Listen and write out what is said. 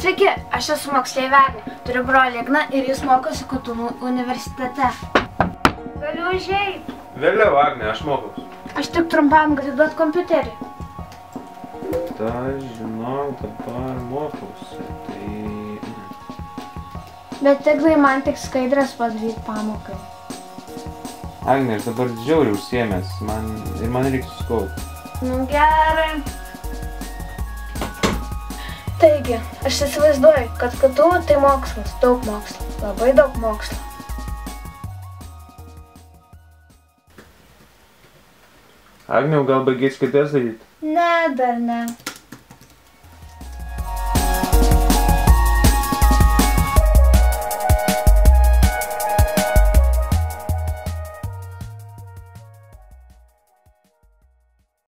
Sveiki, aš esu moksleivė Agnė, turiu brolį Igną ir jis mokosi Kotonų universitete. Galiu užeiti? Vėliau, Agnė, aš mokausi. Aš tik trumpam galiu duoti kompiuterį. Ta, žinok, dabar mokausi, tai... Bet Ignai man tik skaidrės padaryti pamokai. Agnė, aš dabar žiauriai užsiėmęs, man reikia suskaupti. Nu gerai. Taigi, aš įsivaizduoju, kad KTU tai mokslas, daug mokslo, labai daug mokslo. Agnė, gal baigei skaites daryti? Ne, dar ne.